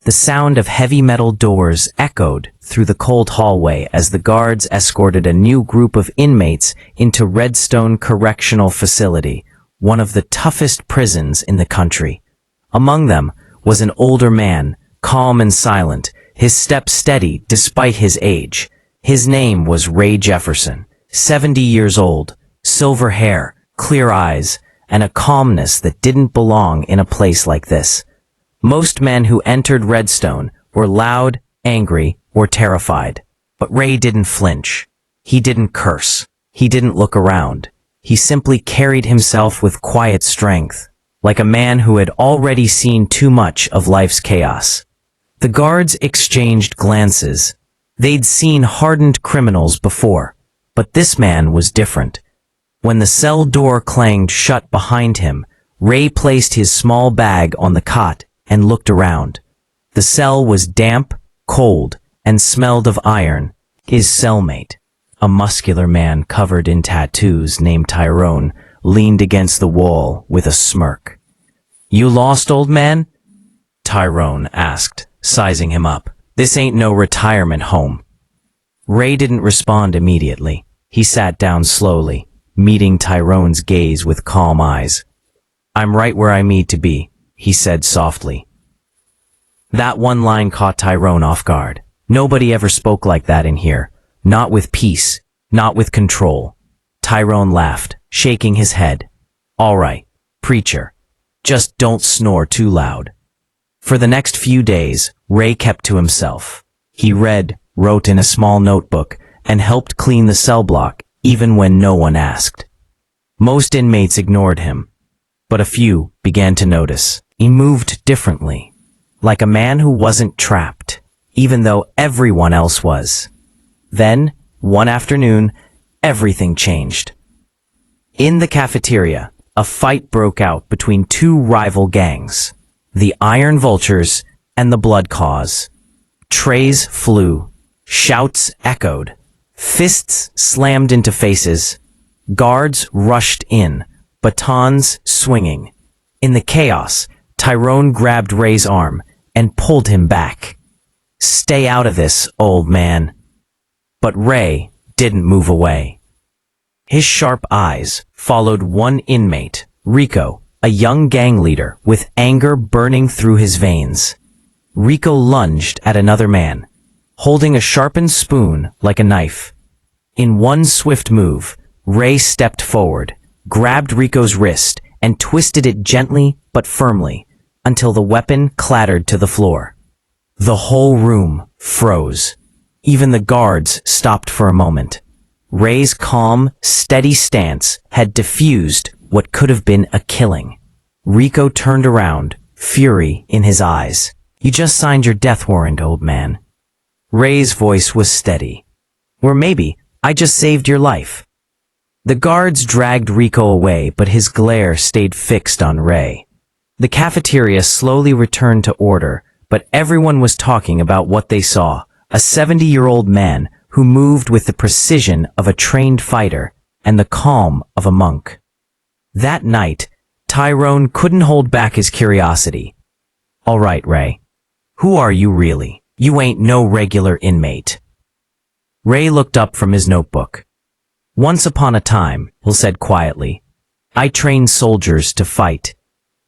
The sound of heavy metal doors echoed through the cold hallway as the guards escorted a new group of inmates into Redstone Correctional Facility, one of the toughest prisons in the country. Among them was an older man, calm and silent, his step steady despite his age. His name was Ray Jefferson, 70 years old, silver hair, clear eyes, and a calmness that didn't belong in a place like this. Most men who entered Redstone were loud, angry, or terrified. But Ray didn't flinch. He didn't curse. He didn't look around. He simply carried himself with quiet strength, like a man who had already seen too much of life's chaos. The guards exchanged glances. They'd seen hardened criminals before, but this man was different. When the cell door clanged shut behind him, Ray placed his small bag on the cot and looked around. The cell was damp, cold, and smelled of iron. His cellmate, a muscular man covered in tattoos named Tyrone, leaned against the wall with a smirk. "You lost, old man?" Tyrone asked, sizing him up. "This ain't no retirement home." Ray didn't respond immediately. He sat down slowly, meeting Tyrone's gaze with calm eyes. "I'm right where I need to be," he said softly. That one line caught Tyrone off guard. Nobody ever spoke like that in here. Not with peace, not with control. Tyrone laughed, shaking his head. "All right, preacher. Just don't snore too loud." For the next few days, Ray kept to himself. He read, wrote in a small notebook, and helped clean the cell block, even when no one asked. Most inmates ignored him, but a few began to notice. He moved differently, like a man who wasn't trapped, even though everyone else was. Then, one afternoon, everything changed. In the cafeteria, a fight broke out between two rival gangs, the Iron Vultures and the Blood Claws. Trays flew, shouts echoed, fists slammed into faces, guards rushed in, batons swinging. In the chaos, Tyrone grabbed Ray's arm and pulled him back. "Stay out of this, old man." But Ray didn't move away. His sharp eyes followed one inmate, Rico, a young gang leader with anger burning through his veins. Rico lunged at another man, holding a sharpened spoon like a knife. In one swift move, Ray stepped forward, grabbed Rico's wrist, and twisted it gently but firmly until the weapon clattered to the floor. The whole room froze. Even the guards stopped for a moment. Ray's calm, steady stance had diffused what could have been a killing. Rico turned around, fury in his eyes. "You just signed your death warrant, old man." Ray's voice was steady. "Or maybe I just saved your life." The guards dragged Rico away, but his glare stayed fixed on Ray. The cafeteria slowly returned to order, but everyone was talking about what they saw, a 70-year-old man who moved with the precision of a trained fighter and the calm of a monk. That night, Tyrone couldn't hold back his curiosity. "All right, Ray. Who are you really? You ain't no regular inmate." Ray looked up from his notebook. "Once upon a time," he said quietly, "I trained soldiers to fight.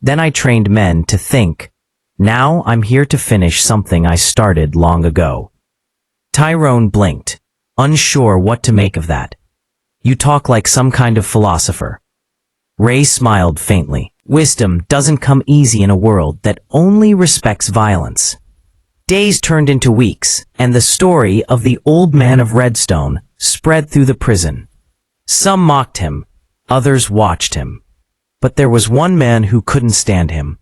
Then I trained men to think. Now I'm here to finish something I started long ago." Tyrone blinked, unsure what to make of that. "You talk like some kind of philosopher." Ray smiled faintly. "Wisdom doesn't come easy in a world that only respects violence." Days turned into weeks, and the story of the old man of Redstone spread through the prison. Some mocked him, others watched him. But there was one man who couldn't stand him.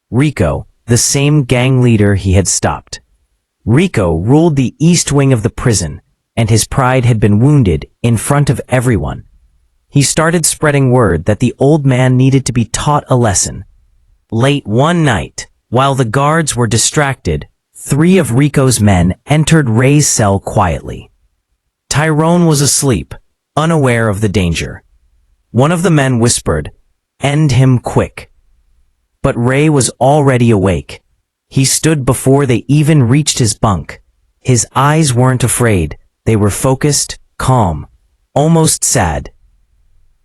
Rico, the same gang leader he had stopped. Rico ruled the east wing of the prison, and his pride had been wounded in front of everyone. He started spreading word that the old man needed to be taught a lesson. Late one night, while the guards were distracted, 3 of Rico's men entered Ray's cell quietly. Tyrone was asleep, unaware of the danger. One of the men whispered, "End him quick." But Ray was already awake. He stood before they even reached his bunk. His eyes weren't afraid. They were focused, calm, almost sad.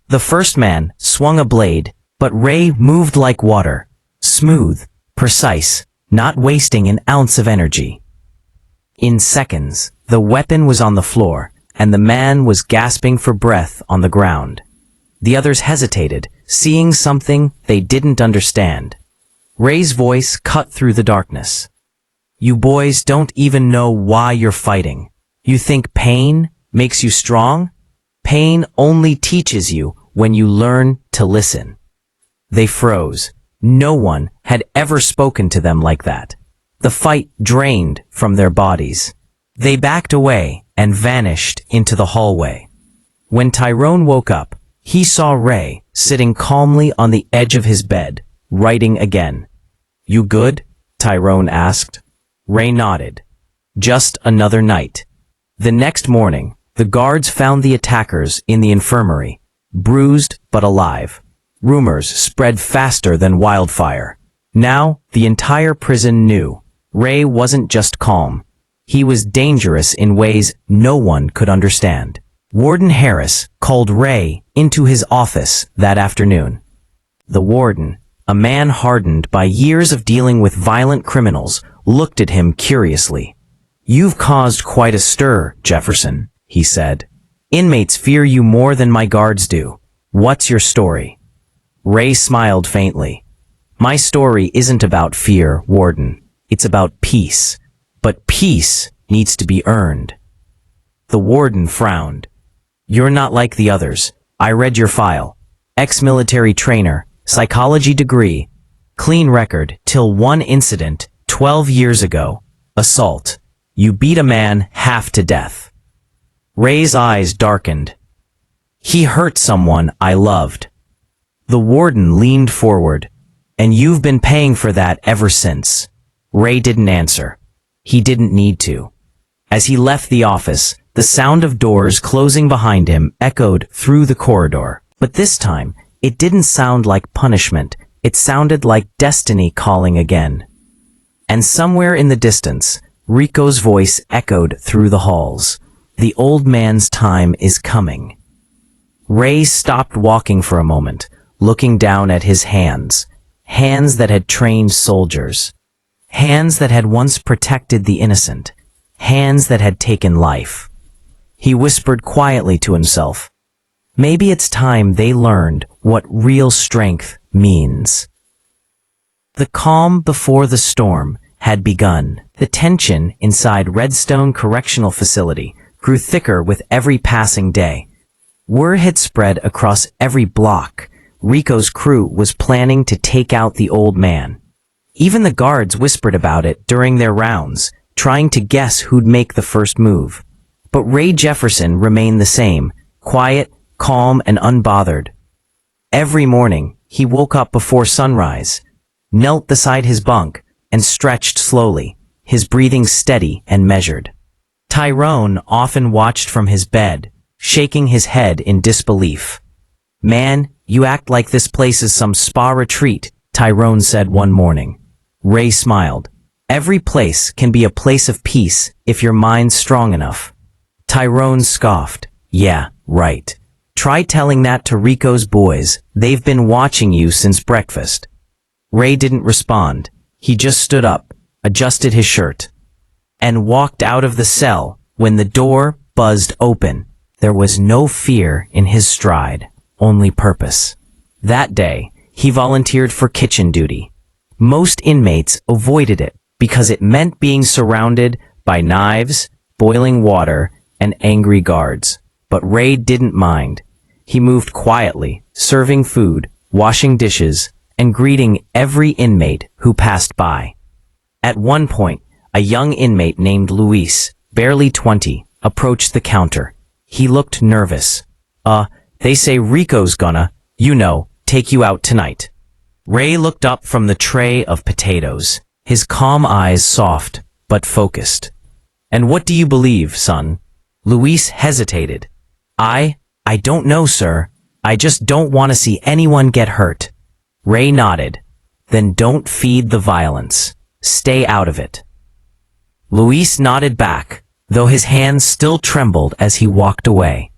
The first man swung a blade, but Ray moved like water, smooth, precise, not wasting an ounce of energy. In seconds, the weapon was on the floor, and the man was gasping for breath on the ground. The others hesitated, seeing something they didn't understand. Ray's voice cut through the darkness. You boys don't even know why you're fighting. You think pain makes you strong? Pain only teaches you when you learn to listen. They froze. No one had ever spoken to them like that. The fight drained from their bodies. They backed away and vanished into the hallway. When Tyrone woke up, he saw Ray sitting calmly on the edge of his bed, writing again. You good? Tyrone asked. Ray nodded. Just another night. The next morning, the guards found the attackers in the infirmary, bruised but alive. Rumors spread faster than wildfire. Now, the entire prison knew. Ray wasn't just calm. He was dangerous in ways no one could understand. Warden Harris called Ray into his office that afternoon. The warden, a man hardened by years of dealing with violent criminals, looked at him curiously. You've caused quite a stir, Jefferson, he said. Inmates fear you more than my guards do. What's your story? Ray smiled faintly. My story isn't about fear, Warden. It's about peace. But peace needs to be earned. The warden frowned. You're not like the others. I read your file. Ex-military trainer, psychology degree, clean record till one incident 12 years ago. Assault. You beat a man half to death. Ray's eyes darkened. He hurt someone I loved. The warden leaned forward. And you've been paying for that ever since. Ray didn't answer. He didn't need to. As he left the office, the sound of doors closing behind him echoed through the corridor. But this time, it didn't sound like punishment. It sounded like destiny calling again. And somewhere in the distance, Rico's voice echoed through the halls. The old man's time is coming. Ray stopped walking for a moment, looking down at his hands. Hands that had trained soldiers. Hands that had once protected the innocent. Hands that had taken life. He whispered quietly to himself. Maybe it's time they learned what real strength means. The calm before the storm had begun. The tension inside Redstone Correctional Facility grew thicker with every passing day. Word had spread across every block. Rico's crew was planning to take out the old man. Even the guards whispered about it during their rounds, trying to guess who'd make the first move. But Ray Jefferson remained the same, quiet, calm, and unbothered. Every morning, he woke up before sunrise, knelt beside his bunk, and stretched slowly, his breathing steady and measured. Tyrone often watched from his bed, shaking his head in disbelief. Man, you act like this place is some spa retreat, Tyrone said one morning. Ray smiled. Every place can be a place of peace if your mind's strong enough. Tyrone scoffed. Yeah, right. Try telling that to Rico's boys. They've been watching you since breakfast. Ray didn't respond. He just stood up, adjusted his shirt, and walked out of the cell. When the door buzzed open, there was no fear in his stride, only purpose. That day, he volunteered for kitchen duty. Most inmates avoided it because it meant being surrounded by knives, boiling water, and angry guards. But Ray didn't mind. He moved quietly, serving food, washing dishes, and greeting every inmate who passed by. At one point, a young inmate named Luis, barely 20, approached the counter. He looked nervous. They say Rico's gonna, take you out tonight. Ray looked up from the tray of potatoes, his calm eyes soft but focused. And what do you believe, son? Luis hesitated. I don't know, sir. I just don't want to see anyone get hurt. Ray nodded. Then don't feed the violence. Stay out of it. Luis nodded back, though his hands still trembled as he walked away.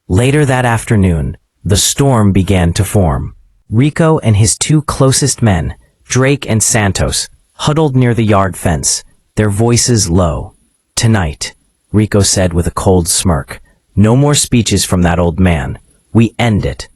Later that afternoon, the storm began to form. Rico and his two closest men, Drake and Santos, huddled near the yard fence, their voices low. "Tonight," Rico said with a cold smirk, "no more speeches from that old man. We end it."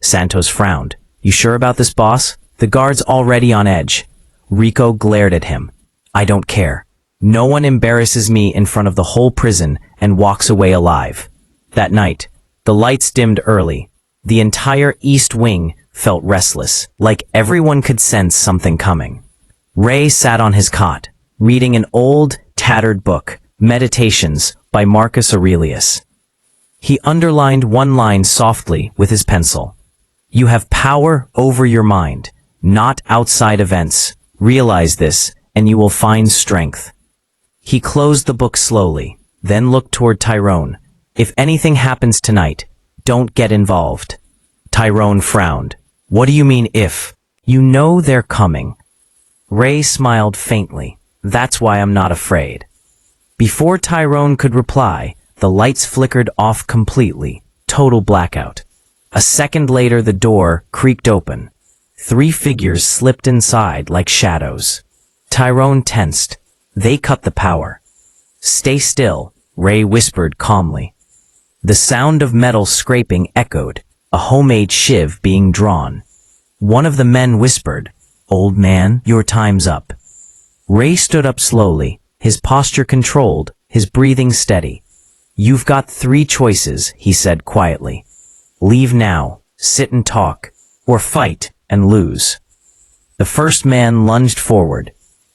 Santos frowned. "You sure about this, boss? The guard's already on edge." Rico glared at him. "I don't care. No one embarrasses me in front of the whole prison and walks away alive." That night, the lights dimmed early. The entire East Wing felt restless, like everyone could sense something coming. Ray sat on his cot, reading an old, tattered book, Meditations by Marcus Aurelius. He underlined one line softly with his pencil. "You have power over your mind, not outside events. Realize this, and you will find strength." He closed the book slowly, then looked toward Tyrone. "If anything happens tonight, don't get involved." Tyrone frowned. "What do you mean if? You know they're coming." Ray smiled faintly. "That's why I'm not afraid." Before Tyrone could reply, the lights flickered off completely. Total blackout. A second later, the door creaked open. 3 figures slipped inside like shadows. Tyrone tensed. They cut the power. "Stay still," Ray whispered calmly. The sound of metal scraping echoed, a homemade shiv being drawn. One of the men whispered, "Old man, your time's up." Ray stood up slowly, his posture controlled, his breathing steady. "You've got 3 choices," he said quietly. "Leave now, sit and talk, or fight and lose." The first man lunged forward.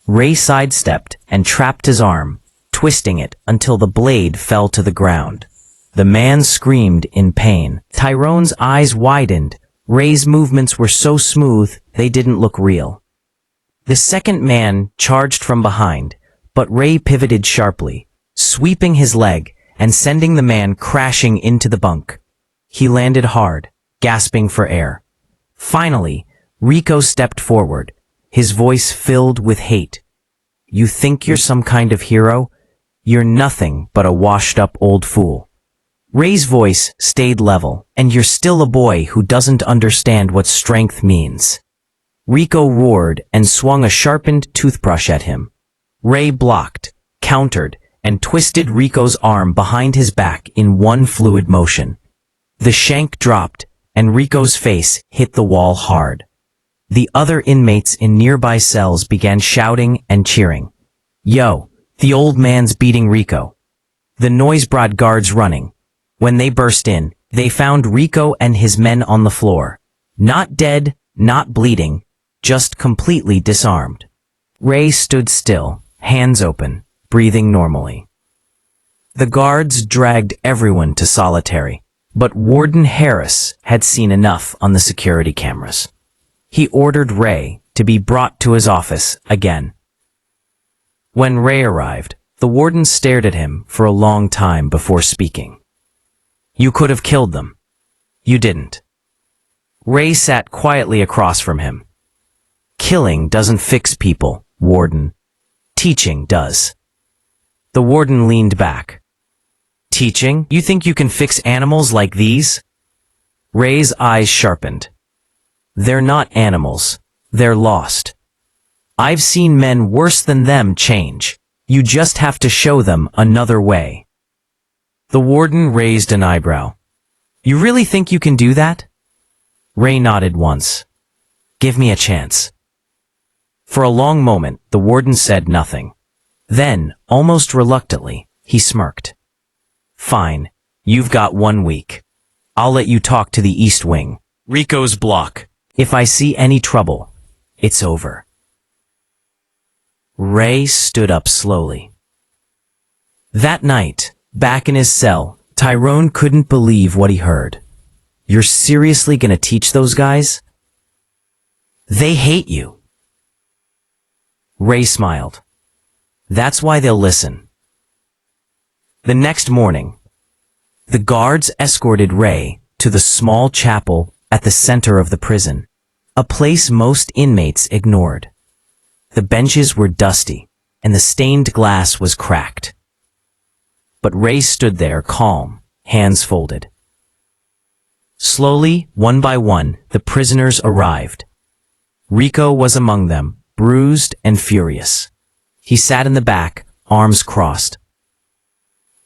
Ray sidestepped and trapped his arm, twisting it until the blade fell to the ground. The man screamed in pain. Tyrone's eyes widened. Ray's movements were so smooth, they didn't look real. The second man charged from behind, but Ray pivoted sharply, sweeping his leg and sending the man crashing into the bunk. He landed hard, gasping for air. Finally, Rico stepped forward, his voice filled with hate. "You think you're some kind of hero? You're nothing but a washed-up old fool." Ray's voice stayed level, "And you're still a boy who doesn't understand what strength means." Rico roared and swung a sharpened toothbrush at him. Ray blocked, countered, and twisted Rico's arm behind his back in one fluid motion. The shank dropped, and Rico's face hit the wall hard. The other inmates in nearby cells began shouting and cheering. "Yo, the old man's beating Rico." The noise brought guards running. When they burst in, they found Rico and his men on the floor. Not dead, not bleeding, just completely disarmed. Ray stood still, hands open, breathing normally. The guards dragged everyone to solitary, but Warden Harris had seen enough on the security cameras. He ordered Ray to be brought to his office again. When Ray arrived, the warden stared at him for a long time before speaking. "You could have killed them. You didn't." Ray sat quietly across from him. "Killing doesn't fix people, Warden. Teaching does." The warden leaned back. "Teaching? You think you can fix animals like these?" Ray's eyes sharpened. "They're not animals. They're lost. I've seen men worse than them change. You just have to show them another way." The warden raised an eyebrow. "You really think you can do that?" Ray nodded once. "Give me a chance." For a long moment, the warden said nothing. Then, almost reluctantly, he smirked. "Fine, you've got 1 week. I'll let you talk to the East Wing. Rico's block. If I see any trouble, it's over." Ray stood up slowly. That night, back in his cell, Tyrone couldn't believe what he heard. "You're seriously gonna teach those guys? They hate you." Ray smiled. "That's why they'll listen." The next morning, the guards escorted Ray to the small chapel at the center of the prison, a place most inmates ignored. The benches were dusty, and the stained glass was cracked. But Ray stood there calm, hands folded. Slowly, one by one, the prisoners arrived. Rico was among them, bruised and furious. He sat in the back, arms crossed.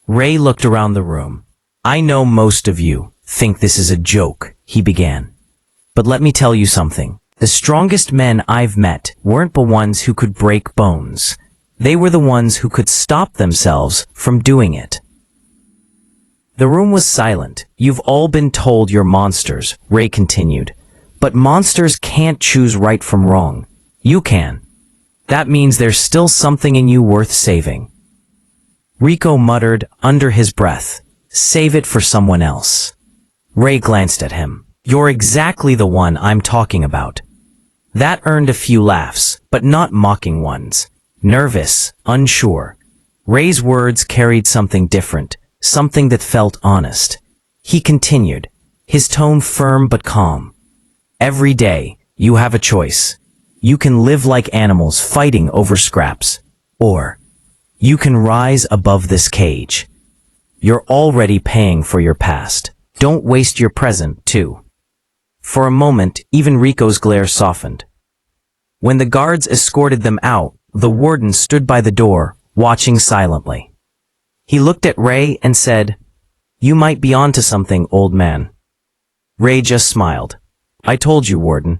Ray looked around the room. "I know most of you think this is a joke," he began. "But let me tell you something. The strongest men I've met weren't the ones who could break bones. They were the ones who could stop themselves from doing it." The room was silent. "You've all been told you're monsters," Ray continued. "But monsters can't choose right from wrong. You can. That means there's still something in you worth saving." Rico muttered under his breath, "Save it for someone else." Ray glanced at him. "You're exactly the one I'm talking about." That earned a few laughs, but not mocking ones. Nervous, unsure. Ray's words carried something different, something that felt honest. He continued, his tone firm but calm. "Every day, you have a choice. You can live like animals fighting over scraps, or you can rise above this cage. You're already paying for your past. Don't waste your present, too." For a moment, even Rico's glare softened. When the guards escorted them out, the warden stood by the door, watching silently. He looked at Ray and said, "You might be onto something, old man." Ray just smiled. "I told you, warden.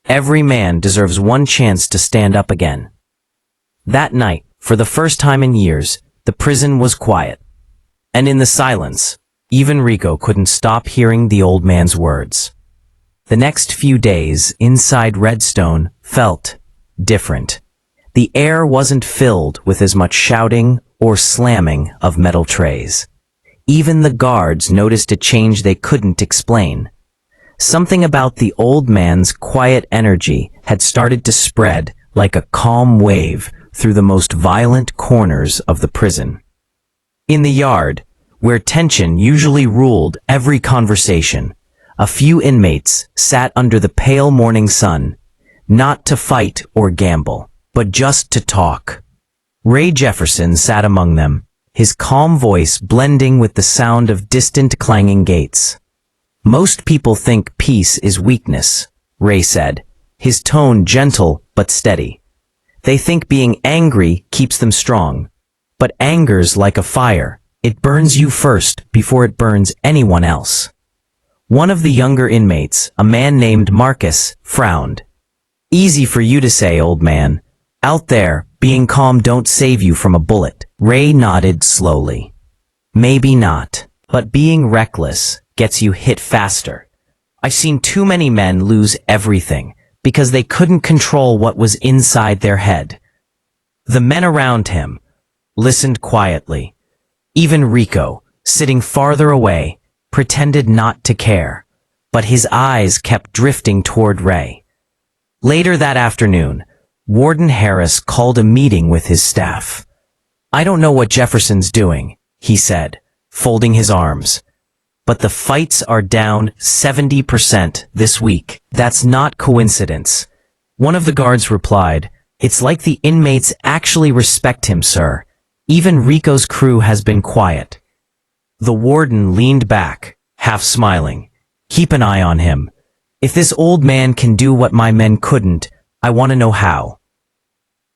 Every man deserves one chance to stand up again." That night, for the first time in years, the prison was quiet. And in the silence, even Rico couldn't stop hearing the old man's words. The next few days inside Redstone felt different. The air wasn't filled with as much shouting or slamming of metal trays. Even the guards noticed a change they couldn't explain. Something about the old man's quiet energy had started to spread like a calm wave through the most violent corners of the prison. In the yard, where tension usually ruled every conversation, a few inmates sat under the pale morning sun, not to fight or gamble, but just to talk. Ray Jefferson sat among them, his calm voice blending with the sound of distant clanging gates. "Most people think peace is weakness," Ray said, his tone gentle but steady. "They think being angry keeps them strong. But anger's like a fire. It burns you first before it burns anyone else." One of the younger inmates, a man named Marcus, frowned. "Easy for you to say, old man. Out there, being calm don't save you from a bullet." Ray nodded slowly. "Maybe not, but being reckless gets you hit faster. I've seen too many men lose everything because they couldn't control what was inside their head." The men around him listened quietly. Even Rico, sitting farther away, pretended not to care, but his eyes kept drifting toward Ray. Later that afternoon, Warden Harris called a meeting with his staff. "I don't know what Jefferson's doing," he said, folding his arms. "But the fights are down 70% this week. That's not coincidence." One of the guards replied, "It's like the inmates actually respect him, sir. Even Rico's crew has been quiet." The warden leaned back, half smiling. "Keep an eye on him. If this old man can do what my men couldn't, I want to know how."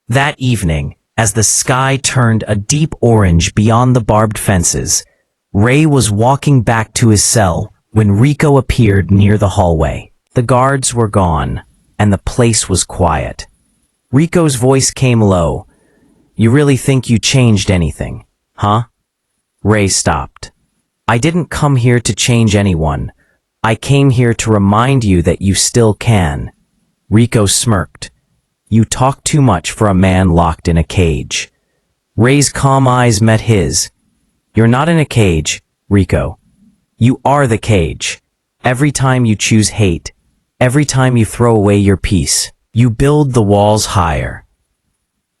That evening, as the sky turned a deep orange beyond the barbed fences, Ray was walking back to his cell when Rico appeared near the hallway. The guards were gone, and the place was quiet. Rico's voice came low. "You really think you changed anything, huh?" Ray stopped. "I didn't come here to change anyone. I came here to remind you that you still can." Rico smirked. "You talk too much for a man locked in a cage." Ray's calm eyes met his. "You're not in a cage, Rico. You are the cage. Every time you choose hate, every time you throw away your peace, you build the walls higher."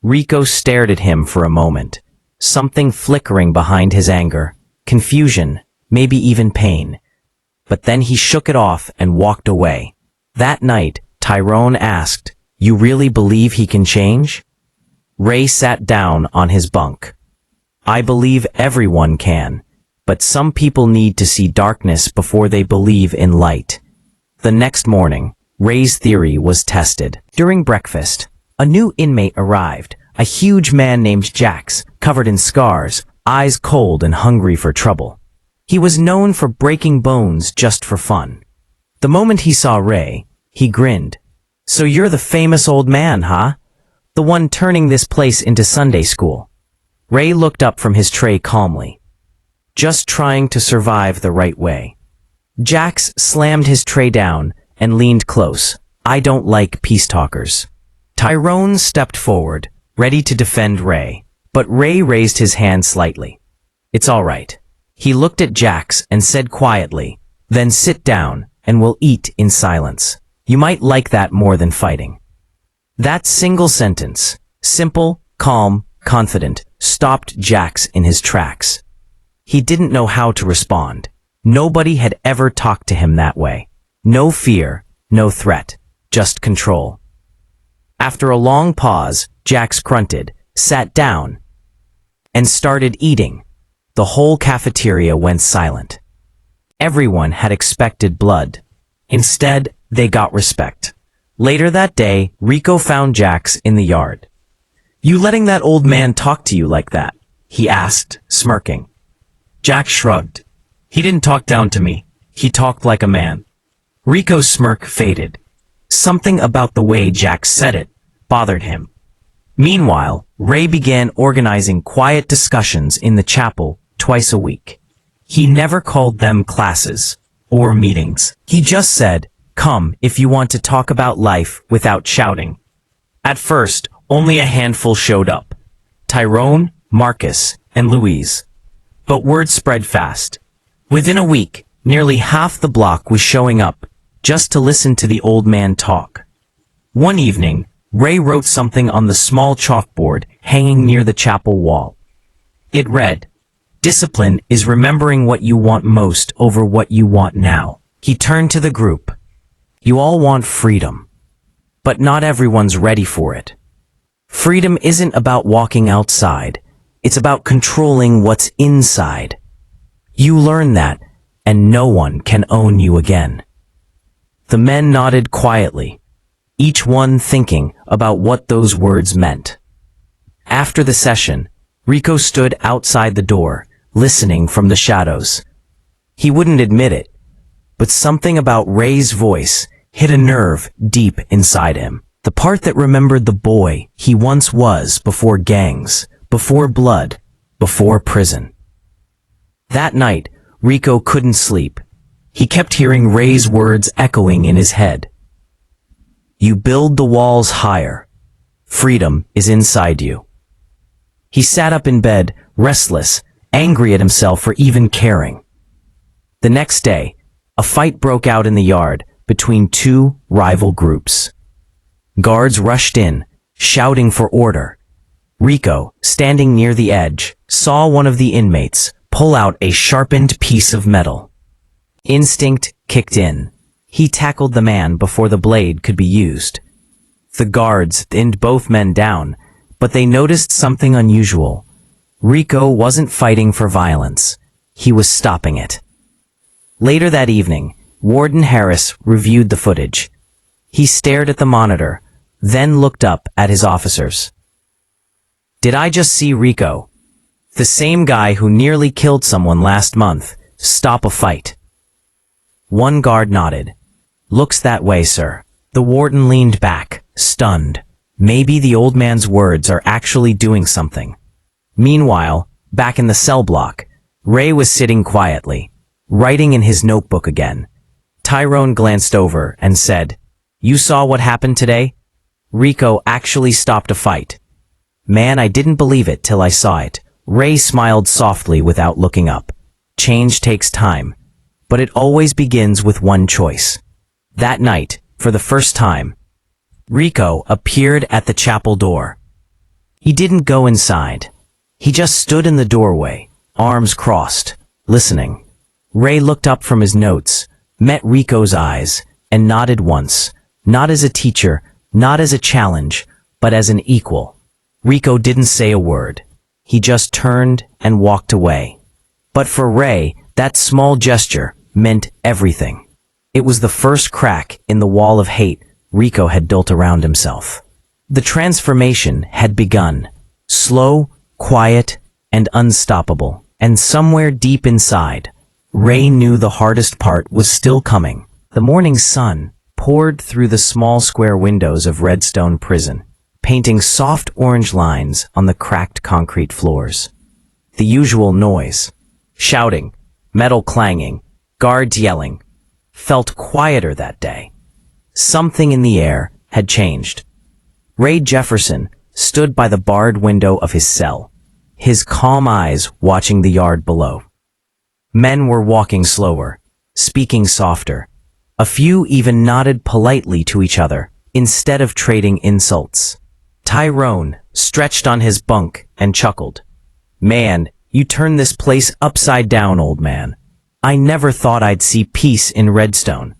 Rico stared at him for a moment, something flickering behind his anger, confusion, maybe even pain. But then he shook it off and walked away. That night, Tyrone asked, You really believe he can change? Ray sat down on his bunk. I believe everyone can, but some people need to see darkness before they believe in light. The next morning, Ray's theory was tested. During breakfast, a new inmate arrived, a huge man named Jax, covered in scars, eyes cold and hungry for trouble. He was known for breaking bones just for fun. The moment he saw Ray, he grinned. So you're the famous old man, huh? The one turning this place into Sunday school. Ray looked up from his tray calmly. Just trying to survive the right way. Jax slammed his tray down and leaned close. I don't like peace talkers. Tyrone stepped forward, ready to defend Ray, but Ray raised his hand slightly. It's all right. He looked at Jax and said quietly, then sit down and we'll eat in silence. You might like that more than fighting. That single sentence, simple, calm, confident, stopped Jax in his tracks. He didn't know how to respond. Nobody had ever talked to him that way. No fear, no threat, just control. After a long pause, Jax grunted, sat down, and started eating. The whole cafeteria went silent. Everyone had expected blood. Instead, they got respect. Later that day, Rico found Jax in the yard. You letting that old man talk to you like that? He asked, smirking. Jax shrugged. He didn't talk down to me. He talked like a man. Rico's smirk faded. Something about the way Jax said it bothered him. Meanwhile, Ray began organizing quiet discussions in the chapel twice a week. He never called them classes or meetings. He just said, come if you want to talk about life without shouting. At first, only a handful showed up. Tyrone, Marcus, and Louise. But word spread fast. Within a week, nearly half the block was showing up just to listen to the old man talk. One evening, Ray wrote something on the small chalkboard hanging near the chapel wall. It read, discipline is remembering what you want most over what you want now. He turned to the group. You all want freedom, but not everyone's ready for it. Freedom isn't about walking outside. It's about controlling what's inside. You learn that, and no one can own you again. The men nodded quietly, each one thinking about what those words meant. After the session, Rico stood outside the door, listening from the shadows. He wouldn't admit it, but something about Ray's voice hit a nerve deep inside him. The part that remembered the boy he once was before gangs, before blood, before prison. That night, Rico couldn't sleep. He kept hearing Ray's words echoing in his head. You build the walls higher. Freedom is inside you. He sat up in bed, restless, angry at himself for even caring. The next day, a fight broke out in the yard between two rival groups. Guards rushed in, shouting for order. Rico, standing near the edge, saw one of the inmates pull out a sharpened piece of metal. Instinct kicked in. He tackled the man before the blade could be used. The guards thinned both men down, but they noticed something unusual. Rico wasn't fighting for violence. He was stopping it. Later that evening, Warden Harris reviewed the footage. He stared at the monitor, then looked up at his officers. Did I just see Rico, the same guy who nearly killed someone last month, stop a fight? One guard nodded. Looks that way, sir. The warden leaned back, stunned. Maybe the old man's words are actually doing something. Meanwhile, back in the cell block, Ray was sitting quietly, writing in his notebook again. Tyrone glanced over and said, You saw what happened today? Rico actually stopped a fight. Man, I didn't believe it till I saw it. Ray smiled softly without looking up. Change takes time, but it always begins with one choice. That night, for the first time, Rico appeared at the chapel door. He didn't go inside. He just stood in the doorway, arms crossed, listening. Ray looked up from his notes, met Rico's eyes, and nodded once, not as a teacher, not as a challenge, but as an equal. Rico didn't say a word. He just turned and walked away. But for Ray, that small gesture meant everything. It was the first crack in the wall of hate Rico had built around himself. The transformation had begun, slow, quiet, and unstoppable. And somewhere deep inside, Ray knew the hardest part was still coming. The morning sun poured through the small square windows of Redstone Prison, painting soft orange lines on the cracked concrete floors. The usual noise, shouting, metal clanging, guards yelling, felt quieter that day. Something in the air had changed. Ray Jefferson stood by the barred window of his cell, his calm eyes watching the yard below. Men were walking slower, speaking softer. A few even nodded politely to each other, instead of trading insults. Tyrone stretched on his bunk and chuckled. "Man, you turned this place upside down, old man. I never thought I'd see peace in Redstone."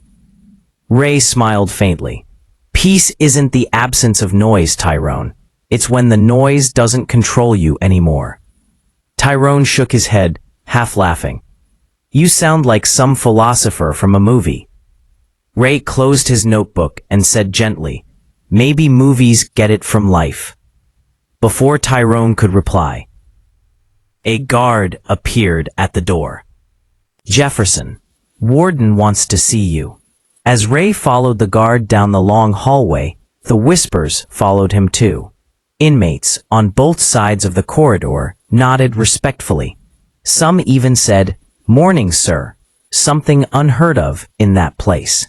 Ray smiled faintly. "Peace isn't the absence of noise, Tyrone. It's when the noise doesn't control you anymore." Tyrone shook his head, half laughing. "You sound like some philosopher from a movie." Ray closed his notebook and said gently, "Maybe movies get it from life." Before Tyrone could reply, a guard appeared at the door. "Jefferson, Warden wants to see you." As Ray followed the guard down the long hallway, the whispers followed him too. Inmates on both sides of the corridor nodded respectfully. Some even said, "Morning, sir," something unheard of in that place.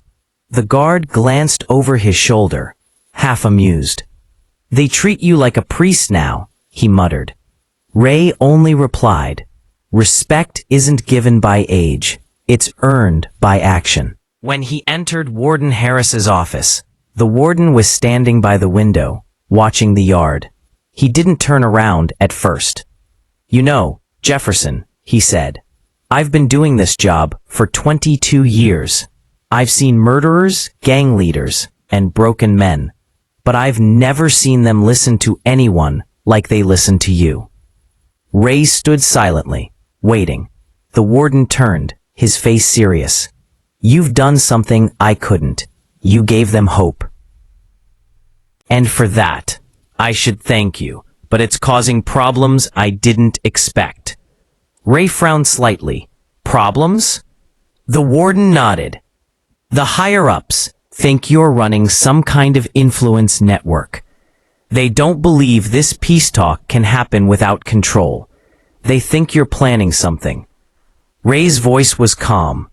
The guard glanced over his shoulder, half amused. "They treat you like a priest now," he muttered. Ray only replied, "Respect isn't given by age, it's earned by action." When he entered Warden Harris's office, the warden was standing by the window, watching the yard. He didn't turn around at first. "You know, Jefferson," he said, "I've been doing this job for 22 years. I've seen murderers, gang leaders, and broken men, but I've never seen them listen to anyone like they listen to you." Ray stood silently, waiting. The warden turned, his face serious. "You've done something I couldn't. You gave them hope. And for that, I should thank you, but it's causing problems I didn't expect." Ray frowned slightly. "Problems?" The warden nodded. "The higher-ups think you're running some kind of influence network. They don't believe this peace talk can happen without control. They think you're planning something." Ray's voice was calm.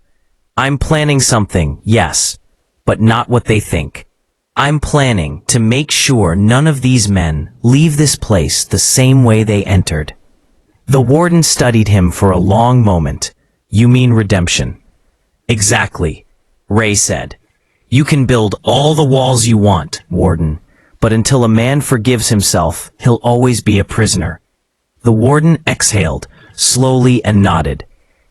"I'm planning something, yes, but not what they think. I'm planning to make sure none of these men leave this place the same way they entered." The warden studied him for a long moment. "You mean redemption?" "Exactly," Ray said. "You can build all the walls you want, Warden, but until a man forgives himself, he'll always be a prisoner." The warden exhaled, slowly and nodded.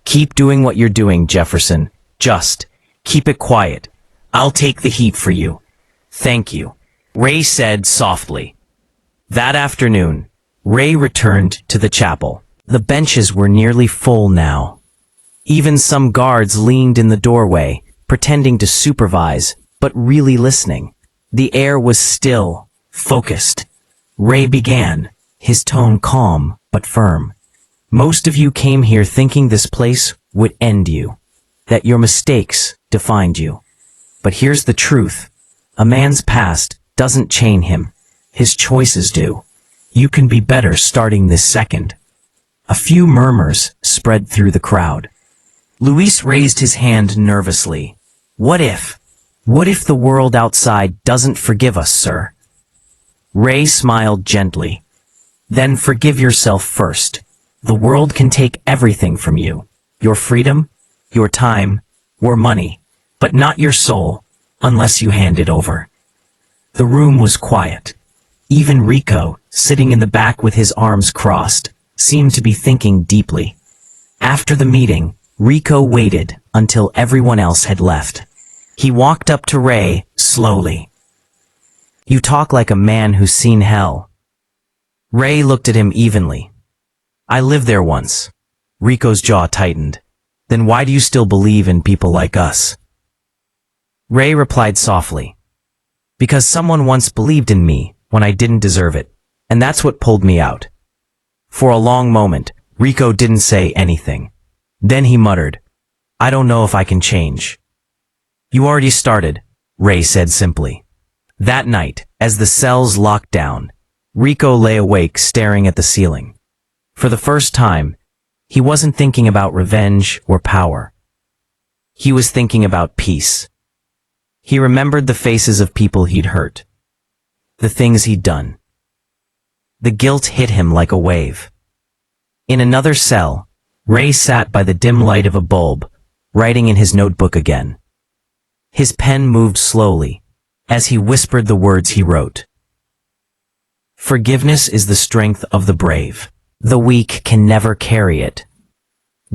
"Keep doing what you're doing, Jefferson. Just keep it quiet. I'll take the heat for you." "Thank you," Ray said softly. That afternoon, Ray returned to the chapel. The benches were nearly full now. Even some guards leaned in the doorway, pretending to supervise, but really listening. The air was still, focused. Ray began, his tone calm but firm. "Most of you came here thinking this place would end you, that your mistakes defined you. But here's the truth. A man's past doesn't chain him. His choices do. You can be better starting this second." A few murmurs spread through the crowd. Luis raised his hand nervously. What if the world outside doesn't forgive us, sir?" Ray smiled gently. "Then forgive yourself first. The world can take everything from you. Your freedom, your time, or money, but not your soul, unless you hand it over." The room was quiet. Even Rico, sitting in the back with his arms crossed, seemed to be thinking deeply. After the meeting, Rico waited until everyone else had left. He walked up to Ray slowly. You talk like a man who's seen hell. Ray looked at him evenly. I lived there once. Rico's jaw tightened. Then why do you still believe in people like us? Ray replied softly. Because someone once believed in me when I didn't deserve it, and that's what pulled me out. For a long moment, Rico didn't say anything. Then he muttered, I don't know if I can change. You already started, Ray said simply. That night, as the cells locked down, Rico lay awake staring at the ceiling. For the first time, he wasn't thinking about revenge or power. He was thinking about peace. He remembered the faces of people he'd hurt, the things he'd done. The guilt hit him like a wave. In another cell, Ray sat by the dim light of a bulb, writing in his notebook again. His pen moved slowly, as he whispered the words he wrote. Forgiveness is the strength of the brave. The weak can never carry it.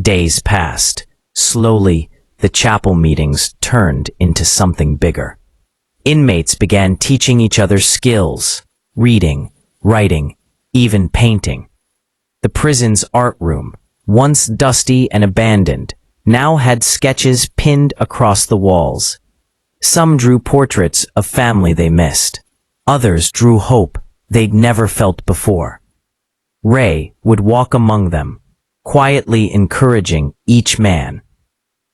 Days passed. Slowly, the chapel meetings turned into something bigger. Inmates began teaching each other skills, reading, writing, even painting. The prison's art room, once dusty and abandoned, now had sketches pinned across the walls. Some drew portraits of family they missed. Others drew hope they'd never felt before. Ray would walk among them, quietly encouraging each man.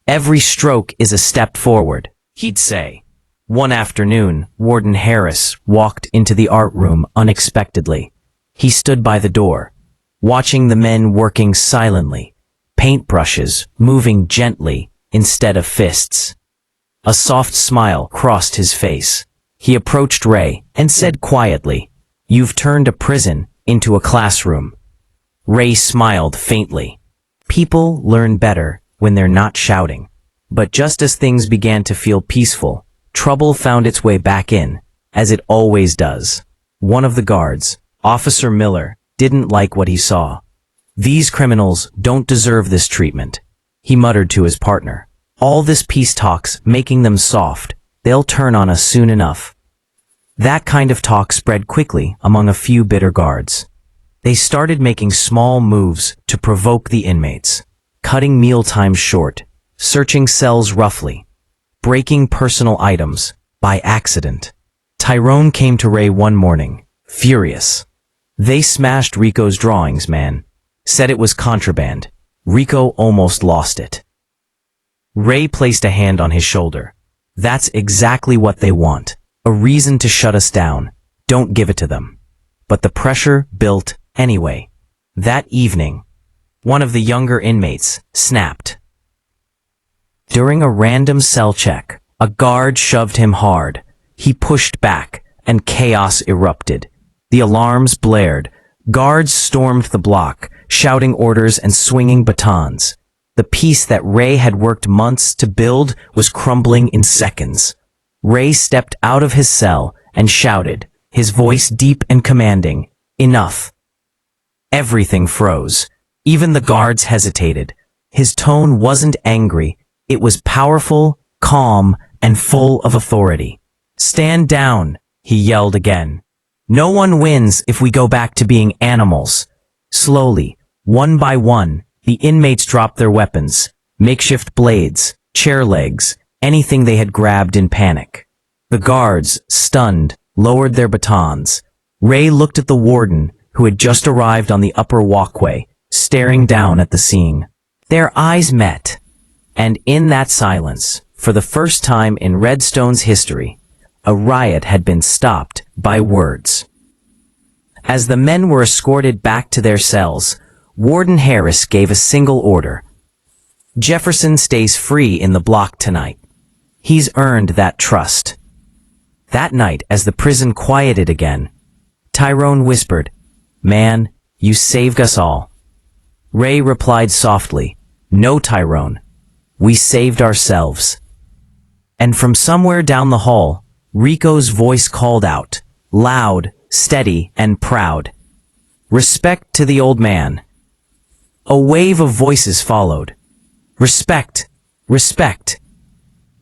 Every stroke is a step forward, he'd say. One afternoon, Warden Harris walked into the art room unexpectedly. He stood by the door, watching the men working silently, paintbrushes moving gently instead of fists. A soft smile crossed his face. He approached Ray and said quietly, You've turned a prison into a classroom. Ray smiled faintly. People learn better when they're not shouting. But just as things began to feel peaceful, trouble found its way back in, as it always does. One of the guards, Officer Miller, didn't like what he saw. These criminals don't deserve this treatment, he muttered to his partner. All this peace talk's making them soft. They'll turn on us soon enough. That kind of talk spread quickly among a few bitter guards. They started making small moves to provoke the inmates, cutting meal times short, searching cells roughly, breaking personal items by accident. Tyrone came to Ray one morning, furious. They smashed Rico's drawings, man. Said it was contraband. Rico almost lost it. Ray placed a hand on his shoulder. That's exactly what they want. A reason to shut us down. Don't give it to them. But the pressure built anyway. That evening, one of the younger inmates snapped. During a random cell check, a guard shoved him hard. He pushed back, and chaos erupted. The alarms blared. Guards stormed the block, shouting orders and swinging batons. The peace that Ray had worked months to build was crumbling in seconds. Ray stepped out of his cell and shouted, his voice deep and commanding, Enough. Everything froze. Even the guards hesitated. His tone wasn't angry. It was powerful, calm, and full of authority. Stand down, he yelled again. No one wins if we go back to being animals. Slowly, one by one, the inmates dropped their weapons, makeshift blades, chair legs, anything they had grabbed in panic. The guards, stunned, lowered their batons. Ray looked at the warden, who had just arrived on the upper walkway, staring down at the scene. Their eyes met, and in that silence, for the first time in Redstone's history, a riot had been stopped by words. As the men were escorted back to their cells, Warden Harris gave a single order. Jefferson stays free in the block tonight. He's earned that trust. That night, as the prison quieted again, Tyrone whispered, Man, you saved us all. Ray replied softly, No, Tyrone. We saved ourselves. And from somewhere down the hall, Rico's voice called out, loud, steady, and proud. Respect to the old man. A wave of voices followed. Respect, respect.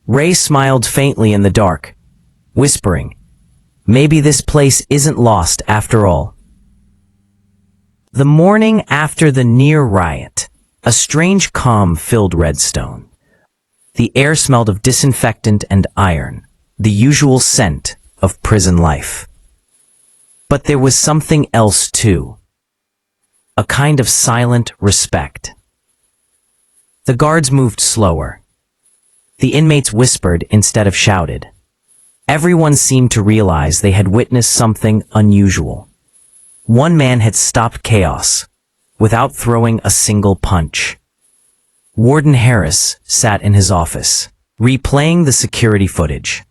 Ray smiled faintly in the dark, whispering, Maybe this place isn't lost after all. The morning after the near riot, a strange calm filled Redstone. The air smelled of disinfectant and iron, the usual scent of prison life. But there was something else too. A kind of silent respect. The guards moved slower. The inmates whispered instead of shouted. Everyone seemed to realize they had witnessed something unusual. One man had stopped chaos without throwing a single punch. Warden Harris sat in his office, replaying the security footage.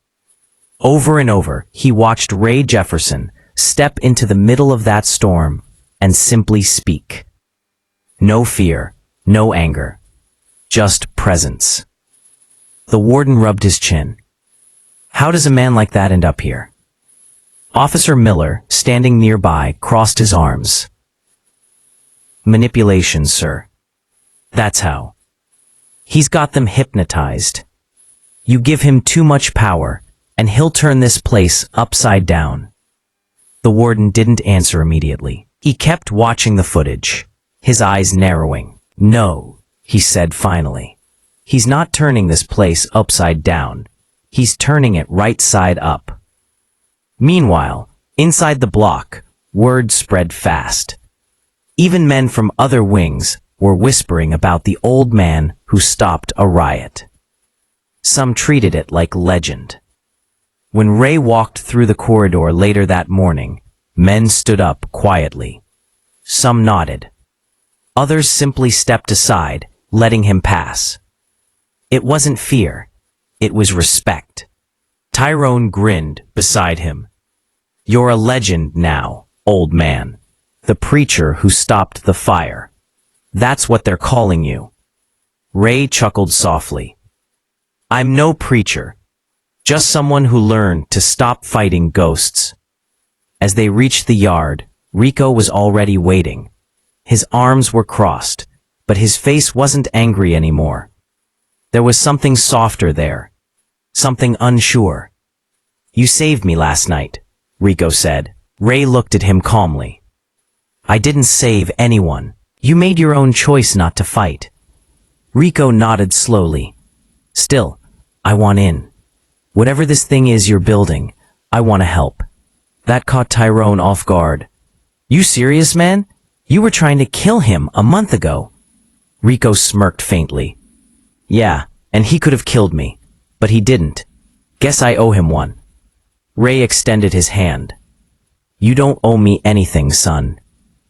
Over and over, he watched Ray Jefferson step into the middle of that storm and simply speak. No fear, no anger, just presence. The warden rubbed his chin. How does a man like that end up here? Officer Miller, standing nearby, crossed his arms. Manipulation, sir. That's how. He's got them hypnotized. You give him too much power, and he'll turn this place upside down. The warden didn't answer immediately. He kept watching the footage, his eyes narrowing. No, he said finally. He's not turning this place upside down. He's turning it right side up. Meanwhile, inside the block, word spread fast. Even men from other wings were whispering about the old man who stopped a riot. Some treated it like legend. When Ray walked through the corridor later that morning, men stood up quietly. Some nodded. Others simply stepped aside, letting him pass. It wasn't fear. It was respect. Tyrone grinned beside him. You're a legend now, old man. The preacher who stopped the fire. That's what they're calling you. Ray chuckled softly. I'm no preacher. Just someone who learned to stop fighting ghosts. As they reached the yard, Rico was already waiting. His arms were crossed, but his face wasn't angry anymore. There was something softer there. Something unsure. You saved me last night, Rico said. Ray looked at him calmly. I didn't save anyone. You made your own choice not to fight. Rico nodded slowly. Still, I want in. Whatever this thing is you're building, I want to help. That caught Tyrone off guard. You serious, man? You were trying to kill him a month ago. Rico smirked faintly. Yeah, and he could have killed me, but he didn't. Guess I owe him one. Ray extended his hand. You don't owe me anything, son.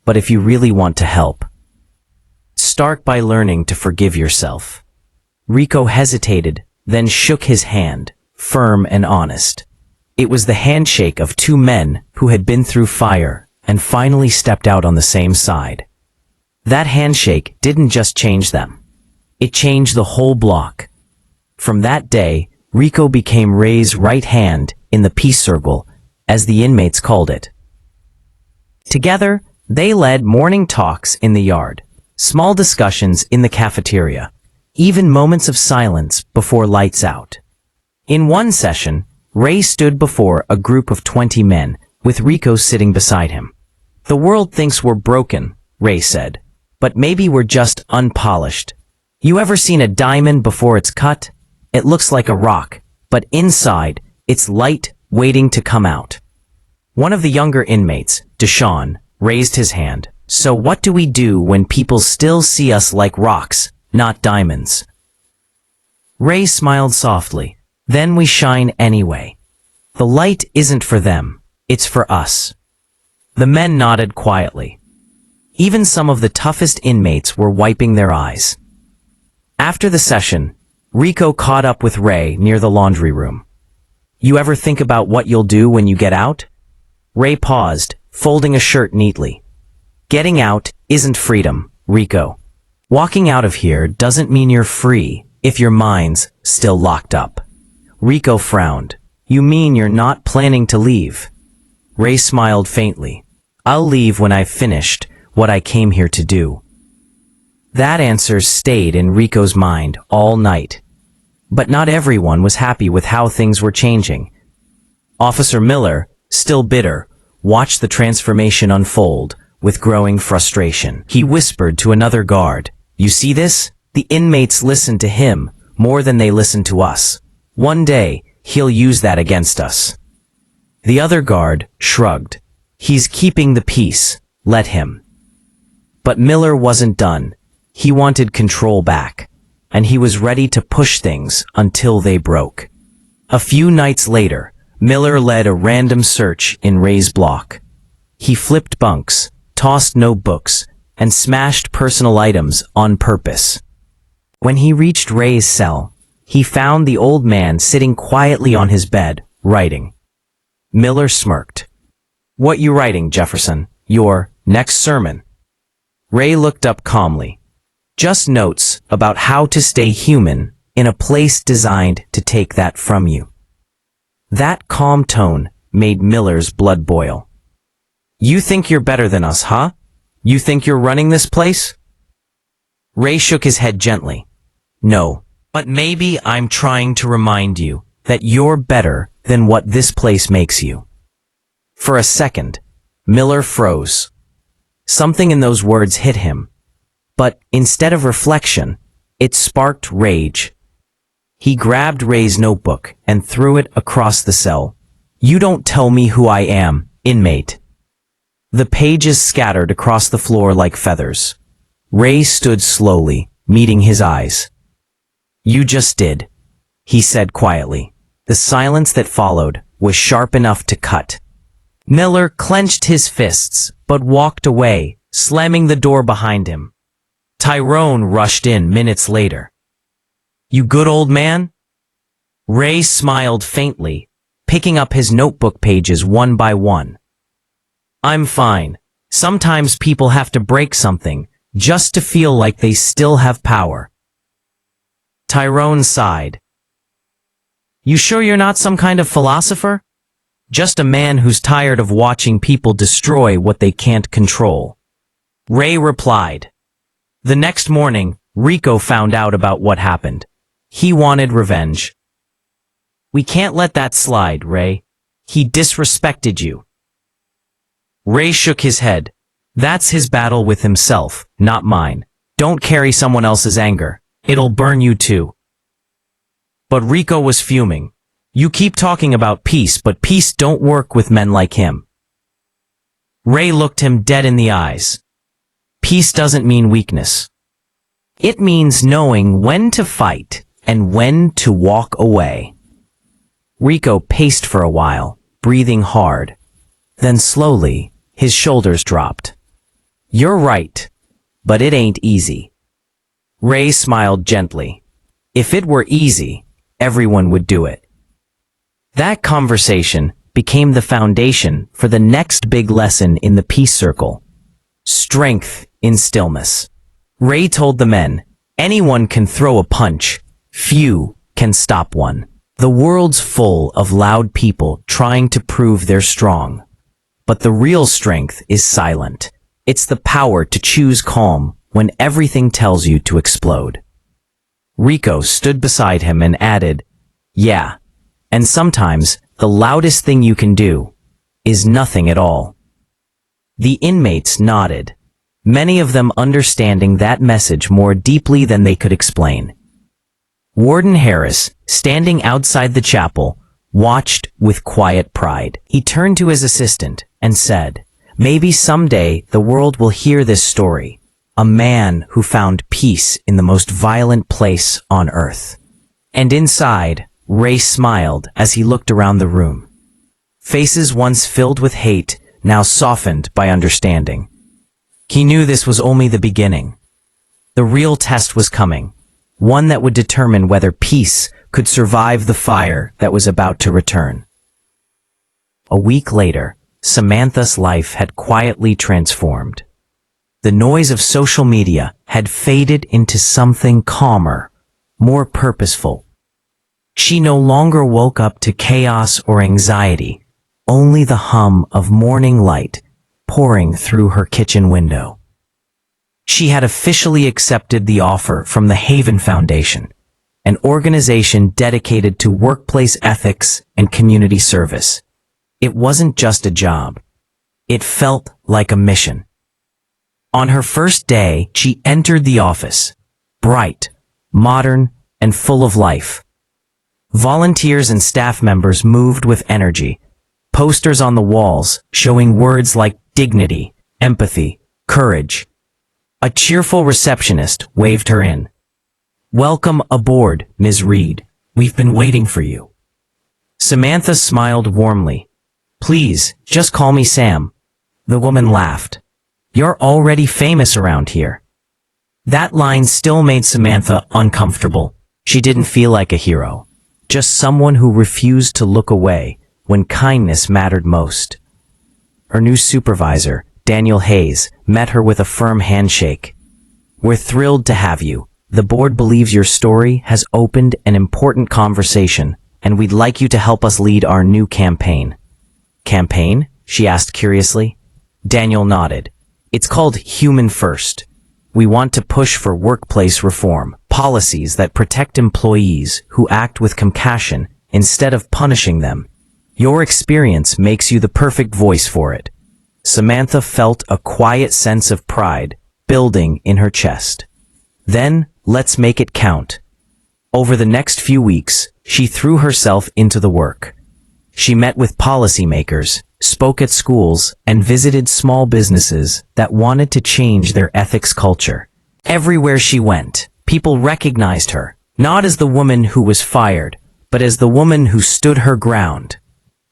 But if you really want to help, start by learning to forgive yourself. Rico hesitated, then shook his hand, firm and honest. It was the handshake of two men who had been through fire and finally stepped out on the same side. That handshake didn't just change them. It changed the whole block. From that day, Rico became Ray's right hand in the peace circle, as the inmates called it. Together, they led morning talks in the yard, small discussions in the cafeteria, even moments of silence before lights out. In one session, Ray stood before a group of 20 men, with Rico sitting beside him. The world thinks we're broken, Ray said, but maybe we're just unpolished. You ever seen a diamond before it's cut? It looks like a rock, but inside, it's light waiting to come out. One of the younger inmates, Deshaun, raised his hand. So what do we do when people still see us like rocks, not diamonds? Ray smiled softly. Then we shine anyway. The light isn't for them, it's for us. The men nodded quietly. Even some of the toughest inmates were wiping their eyes. After the session, Rico caught up with Ray near the laundry room. You ever think about what you'll do when you get out? Ray paused, folding a shirt neatly. Getting out isn't freedom, Rico. Walking out of here doesn't mean you're free if your mind's still locked up. Rico frowned. You mean you're not planning to leave? Ray smiled faintly. I'll leave when I've finished what I came here to do. That answer stayed in Rico's mind all night. But not everyone was happy with how things were changing. Officer Miller, still bitter, watched the transformation unfold with growing frustration. He whispered to another guard, "You see this? The inmates listen to him more than they listen to us. One day, he'll use that against us." The other guard shrugged. "He's keeping the peace. Let him." But Miller wasn't done. He wanted control back, and he was ready to push things until they broke. A few nights later, Miller led a random search in Ray's block. He flipped bunks, tossed notebooks, and smashed personal items on purpose. When he reached Ray's cell, he found the old man sitting quietly on his bed, writing. Miller smirked. "What you writing, Jefferson? Your next sermon?" Ray looked up calmly. "Just notes about how to stay human in a place designed to take that from you." That calm tone made Miller's blood boil. "You think you're better than us, huh? You think you're running this place?" Ray shook his head gently. "No, but maybe I'm trying to remind you that you're better than what this place makes you." For a second, Miller froze. Something in those words hit him, but instead of reflection, it sparked rage. He grabbed Ray's notebook and threw it across the cell. "You don't tell me who I am, inmate." The pages scattered across the floor like feathers. Ray stood slowly, meeting his eyes. "You just did," he said quietly. The silence that followed was sharp enough to cut. Miller clenched his fists, but walked away, slamming the door behind him. Tyrone rushed in minutes later. "You good, old man?" Ray smiled faintly, picking up his notebook pages one by one. "I'm fine. Sometimes people have to break something just to feel like they still have power." Tyrone sighed. "You sure you're not some kind of philosopher? Just a man who's tired of watching people destroy what they can't control." Ray replied. The next morning, Rico found out about what happened. He wanted revenge. "We can't let that slide, Ray. He disrespected you." Ray shook his head. "That's his battle with himself, not mine. Don't carry someone else's anger. It'll burn you too." But Rico was fuming. "You keep talking about peace, but peace don't work with men like him." Ray looked him dead in the eyes. "Peace doesn't mean weakness. It means knowing when to fight and when to walk away." Rico paced for a while, breathing hard. Then slowly, his shoulders dropped. "You're right, but it ain't easy." Ray smiled gently. "If it were easy, everyone would do it." That conversation became the foundation for the next big lesson in the peace circle. Strength in stillness. Ray told the men, "Anyone can throw a punch. Few can stop one. The world's full of loud people trying to prove they're strong. But the real strength is silent. It's the power to choose calm when everything tells you to explode." Rico stood beside him and added, "Yeah, and sometimes the loudest thing you can do is nothing at all." The inmates nodded, many of them understanding that message more deeply than they could explain. Warden Harris, standing outside the chapel, watched with quiet pride. He turned to his assistant and said, "Maybe someday the world will hear this story. A man who found peace in the most violent place on earth." And inside, Ray smiled as he looked around the room. Faces once filled with hate, now softened by understanding. He knew this was only the beginning. The real test was coming, one that would determine whether peace could survive the fire that was about to return. A week later, Samantha's life had quietly transformed. The noise of social media had faded into something calmer, more purposeful. She no longer woke up to chaos or anxiety, only the hum of morning light pouring through her kitchen window. She had officially accepted the offer from the Haven Foundation, an organization dedicated to workplace ethics and community service. It wasn't just a job. It felt like a mission. On her first day, she entered the office, bright, modern, and full of life. Volunteers and staff members moved with energy, posters on the walls showing words like dignity, empathy, courage. A cheerful receptionist waved her in. "Welcome aboard, Ms. Reed. We've been waiting for you." Samantha smiled warmly. "Please, just call me Sam." The woman laughed. "You're already famous around here." That line still made Samantha uncomfortable. She didn't feel like a hero, just someone who refused to look away when kindness mattered most. Her new supervisor, Daniel Hayes, met her with a firm handshake. "We're thrilled to have you. The board believes your story has opened an important conversation, and we'd like you to help us lead our new campaign." "Campaign?" she asked curiously. Daniel nodded. "It's called Human First. We want to push for workplace reform, policies that protect employees who act with compassion instead of punishing them. Your experience makes you the perfect voice for it." Samantha felt a quiet sense of pride building in her chest. "Then, let's make it count." Over the next few weeks, she threw herself into the work. She met with policymakers, spoke at schools, and visited small businesses that wanted to change their ethics culture. Everywhere she went, people recognized her, not as the woman who was fired, but as the woman who stood her ground.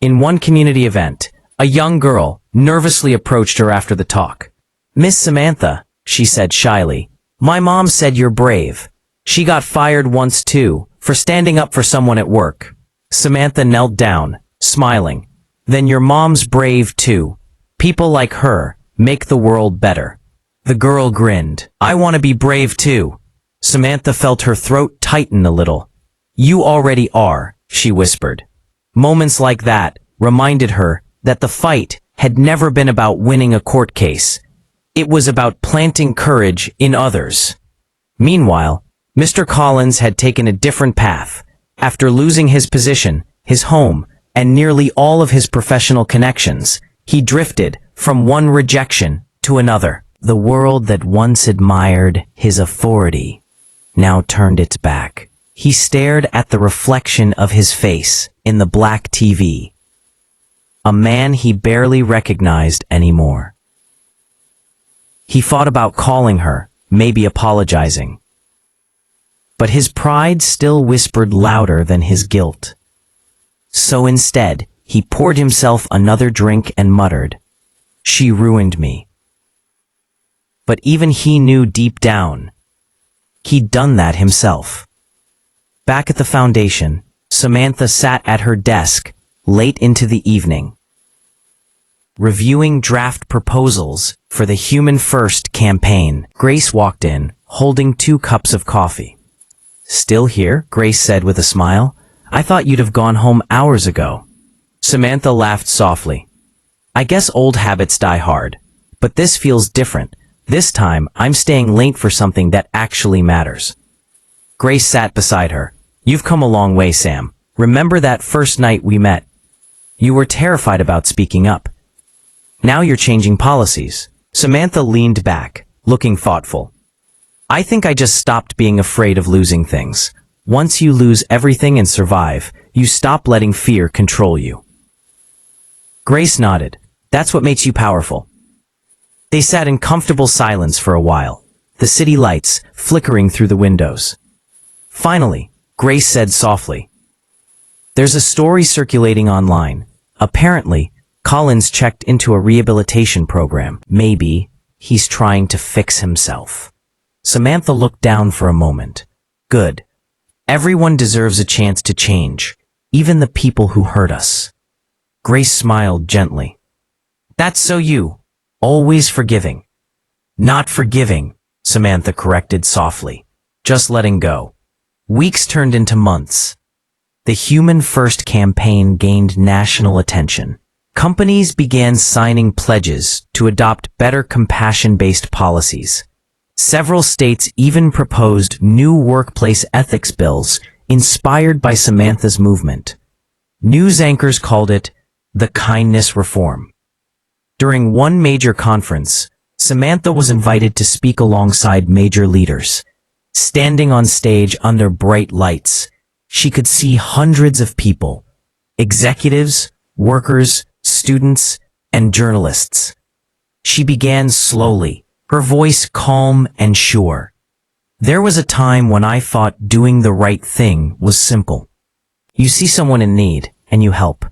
In one community event, a young girl nervously approached her after the talk. "Miss Samantha," she said shyly, "my mom said you're brave. She got fired once too, for standing up for someone at work." Samantha knelt down, smiling. "Then your mom's brave too. People like her make the world better." The girl grinned. "I want to be brave too." Samantha felt her throat tighten a little. "You already are," she whispered. Moments like that reminded her that the fight had never been about winning a court case. It was about planting courage in others. Meanwhile, Mr. Collins had taken a different path. After losing his position, his home, and nearly all of his professional connections, he drifted from one rejection to another. The world that once admired his authority now turned its back. He stared at the reflection of his face in the black TV. A man he barely recognized anymore. He thought about calling her, maybe apologizing. But his pride still whispered louder than his guilt. So instead, he poured himself another drink and muttered, "She ruined me." But even he knew deep down, he'd done that himself. Back at the foundation, Samantha sat at her desk late into the evening, reviewing draft proposals for the Human First campaign. Grace walked in, holding 2 cups of coffee. "Still here?" Grace said with a smile. "I thought you'd have gone home hours ago." Samantha laughed softly. "I guess old habits die hard, but this feels different. This time, I'm staying late for something that actually matters." Grace sat beside her. "You've come a long way, Sam. Remember that first night we met? You were terrified about speaking up. Now you're changing policies." Samantha leaned back, looking thoughtful. "I think I just stopped being afraid of losing things. Once you lose everything and survive, you stop letting fear control you." Grace nodded. "That's what makes you powerful." They sat in comfortable silence for a while, the city lights flickering through the windows. Finally, Grace said softly, "There's a story circulating online. Apparently, Collins checked into a rehabilitation program. Maybe he's trying to fix himself." Samantha looked down for a moment. "Good. Everyone deserves a chance to change, even the people who hurt us." Grace smiled gently. "That's so you. Always forgiving." "Not forgiving," Samantha corrected softly. "Just letting go." Weeks turned into months. The Human First campaign gained national attention. Companies began signing pledges to adopt better compassion-based policies. Several states even proposed new workplace ethics bills inspired by Samantha's movement. News anchors called it the kindness reform. During one major conference, Samantha was invited to speak alongside major leaders. Standing on stage under bright lights, she could see hundreds of people, executives, workers, students, and journalists. She began slowly, her voice calm and sure. There was a time when I thought doing the right thing was simple. You see someone in need, and you help.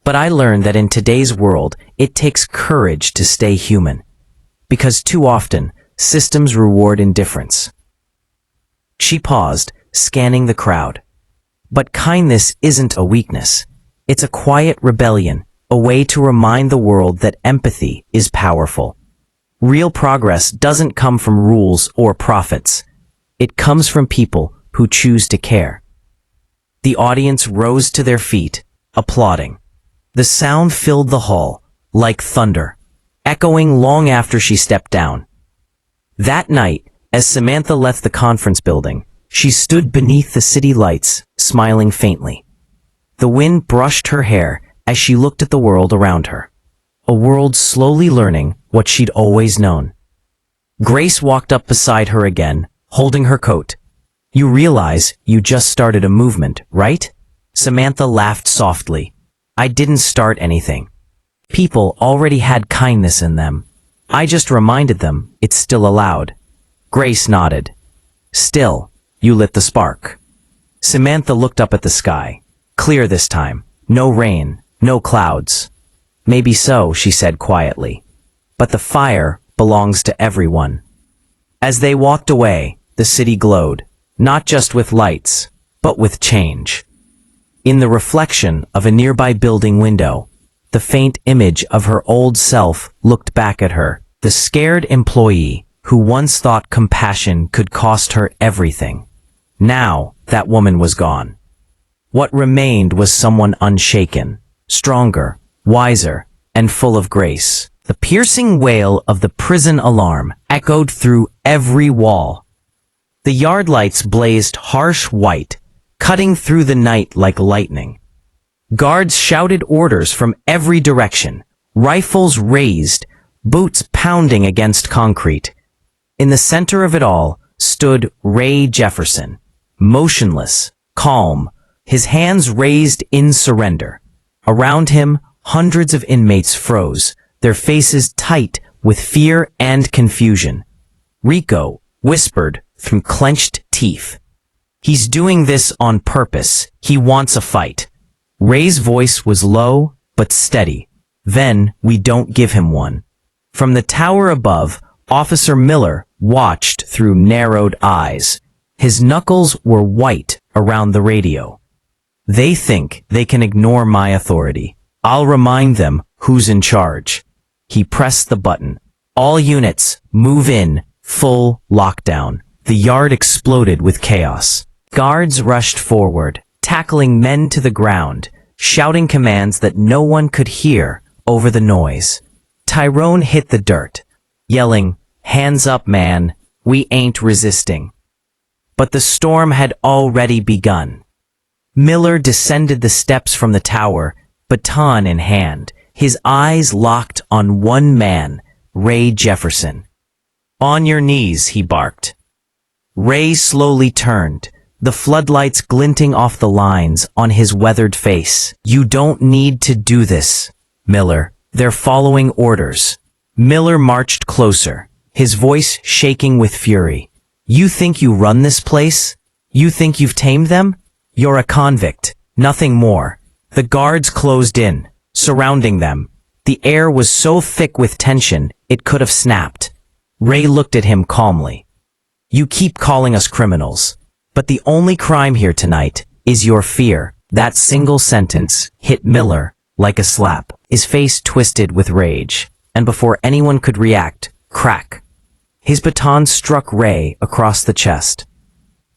But I learned that in today's world, it takes courage to stay human. Because too often, systems reward indifference. She paused, scanning the crowd. But kindness isn't a weakness. It's a quiet rebellion, a way to remind the world that empathy is powerful. Real progress doesn't come from rules or profits. It comes from people who choose to care. The audience rose to their feet, applauding. The sound filled the hall, like thunder, echoing long after she stepped down. That night, as Samantha left the conference building, she stood beneath the city lights, smiling faintly. The wind brushed her hair as she looked at the world around her. A world slowly learning what she'd always known. Grace walked up beside her again, holding her coat. You realize you just started a movement, right? Samantha laughed softly. I didn't start anything. People already had kindness in them. I just reminded them it's still allowed. Grace nodded. Still, you lit the spark. Samantha looked up at the sky. Clear this time. No rain, no clouds. Maybe so, she said quietly. But the fire belongs to everyone. As they walked away, the city glowed, not just with lights, but with change. In the reflection of a nearby building window, the faint image of her old self looked back at her, the scared employee who once thought compassion could cost her everything. Now, that woman was gone. What remained was someone unshaken, stronger, wiser, and full of grace. The piercing wail of the prison alarm echoed through every wall. The yard lights blazed harsh white, cutting through the night like lightning. Guards shouted orders from every direction, rifles raised, boots pounding against concrete. In the center of it all stood Ray Jefferson, motionless, calm, his hands raised in surrender. Around him, hundreds of inmates froze, their faces tight with fear and confusion. Rico whispered through clenched teeth. He's doing this on purpose. He wants a fight. Ray's voice was low but steady. Then we don't give him one. From the tower above, Officer Miller watched through narrowed eyes. His knuckles were white around the radio. They think they can ignore my authority. I'll remind them who's in charge. He pressed the button. All units, move in, full lockdown. The yard exploded with chaos. Guards rushed forward, tackling men to the ground, shouting commands that no one could hear over the noise. Tyrone hit the dirt, yelling, "Hands up, man, we ain't resisting." But the storm had already begun. Miller descended the steps from the tower, baton in hand, his eyes locked on one man, Ray Jefferson. "On your knees," he barked. Ray slowly turned, the floodlights glinting off the lines on his weathered face. "You don't need to do this, Miller. They're following orders." Miller marched closer, his voice shaking with fury. "You think you run this place? You think you've tamed them? You're a convict, nothing more." The guards closed in, surrounding them. The air was so thick with tension, it could have snapped. Ray looked at him calmly. "You keep calling us criminals, but the only crime here tonight is your fear." That single sentence hit Miller like a slap. His face twisted with rage, and before anyone could react, crack. His baton struck Ray across the chest.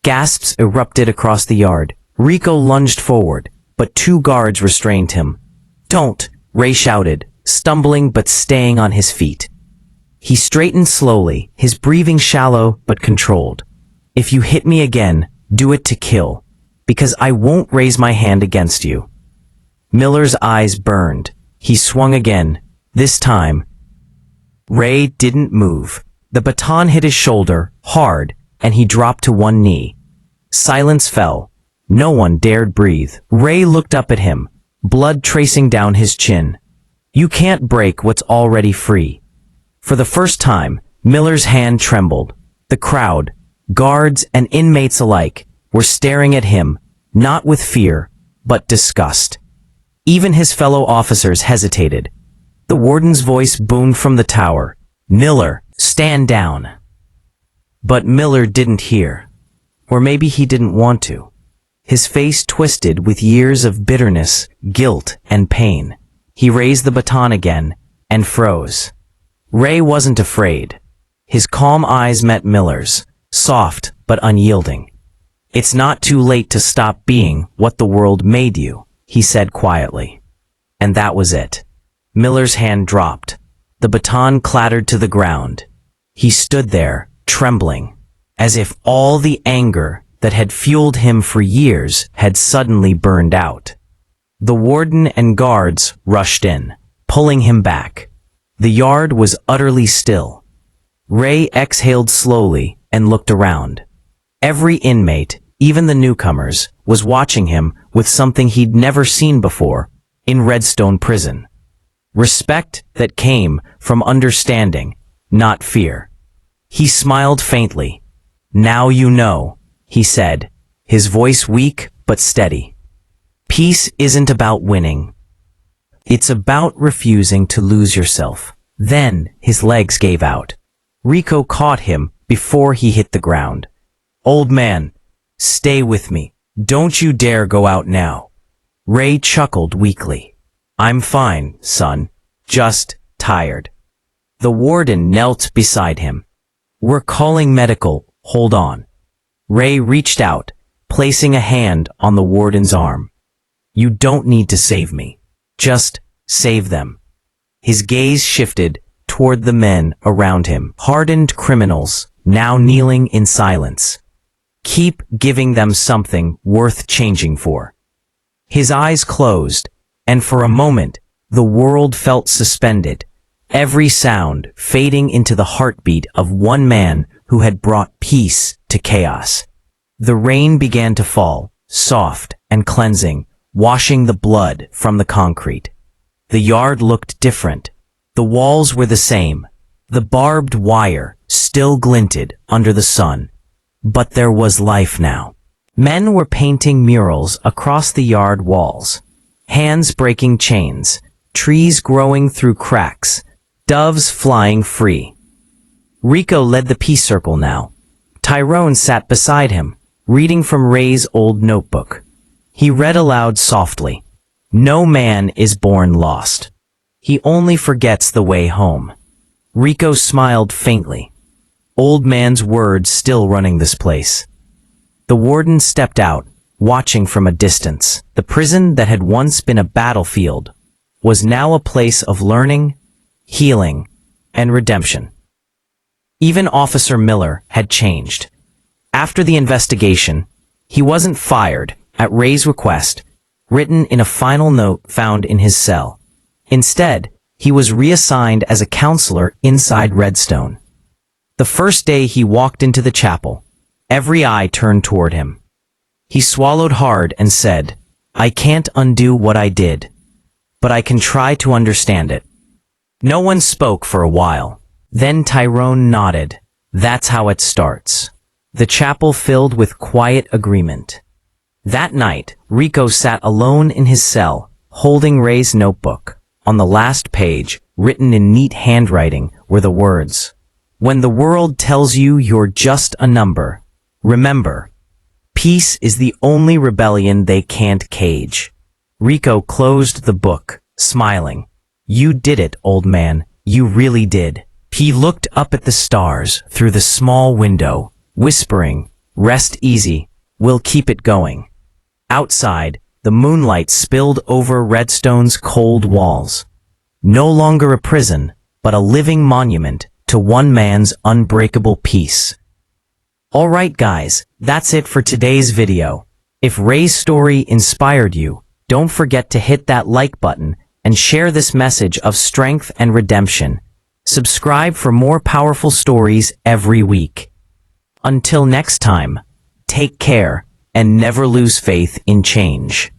Gasps erupted across the yard. Rico lunged forward, but two guards restrained him. "Don't!" Ray shouted, stumbling but staying on his feet. He straightened slowly, his breathing shallow but controlled. "If you hit me again, do it to kill, because I won't raise my hand against you." Miller's eyes burned. He swung again. This time, Ray didn't move. The baton hit his shoulder, hard, and he dropped to one knee. Silence fell. No one dared breathe. Ray looked up at him, blood tracing down his chin. You can't break what's already free. For the first time, Miller's hand trembled. The crowd, guards and inmates alike, were staring at him, not with fear, but disgust. Even his fellow officers hesitated. The warden's voice boomed from the tower. Miller, stand down. But Miller didn't hear. Or maybe he didn't want to. His face twisted with years of bitterness, guilt, and pain. He raised the baton again, and froze. Ray wasn't afraid. His calm eyes met Miller's, soft but unyielding. It's not too late to stop being what the world made you, he said quietly. And that was it. Miller's hand dropped. The baton clattered to the ground. He stood there, trembling, as if all the anger that had fueled him for years had suddenly burned out. The warden and guards rushed in, pulling him back. The yard was utterly still. Ray exhaled slowly and looked around. Every inmate, even the newcomers, was watching him with something he'd never seen before in Redstone Prison. Respect that came from understanding, not fear. He smiled faintly. Now you know, he said, his voice weak but steady. Peace isn't about winning. It's about refusing to lose yourself. Then his legs gave out. Rico caught him before he hit the ground. Old man, stay with me. Don't you dare go out now. Ray chuckled weakly. I'm fine, son. Just tired. The warden knelt beside him. We're calling medical. Hold on. Ray reached out, placing a hand on the warden's arm. You don't need to save me. Just save them. His gaze shifted toward the men around him, hardened criminals, now kneeling in silence. Keep giving them something worth changing for. His eyes closed, and for a moment, the world felt suspended, every sound fading into the heartbeat of one man who had brought peace to chaos. The rain began to fall, soft and cleansing, washing the blood from the concrete. The yard looked different. The walls were the same. The barbed wire still glinted under the sun. But there was life now. Men were painting murals across the yard walls. Hands breaking chains. Trees growing through cracks. Doves flying free. Rico led the peace circle now. Tyrone sat beside him, reading from Ray's old notebook. He read aloud softly. No man is born lost. He only forgets the way home. Rico smiled faintly. Old man's words still running this place. The warden stepped out, watching from a distance. The prison that had once been a battlefield was now a place of learning, healing, and redemption. Even Officer Miller had changed. After the investigation, he wasn't fired at Ray's request, written in a final note found in his cell. Instead, he was reassigned as a counselor inside Redstone. The first day he walked into the chapel, every eye turned toward him. He swallowed hard and said, I can't undo what I did, but I can try to understand it. No one spoke for a while. Then Tyrone nodded. That's how it starts. The chapel filled with quiet agreement. That night, Rico sat alone in his cell, holding Ray's notebook. On the last page, written in neat handwriting, were the words, When the world tells you you're just a number, remember, peace is the only rebellion they can't cage. Rico closed the book, smiling. You did it, old man. You really did. He looked up at the stars through the small window, whispering, Rest easy. We'll keep it going. Outside, the moonlight spilled over Redstone's cold walls. No longer a prison, but a living monument to one man's unbreakable peace. Alright guys, that's it for today's video. If Ray's story inspired you, Don't forget to hit that like button and share this message of strength and redemption. Subscribe for more powerful stories every week. Until next time, take care and never lose faith in change.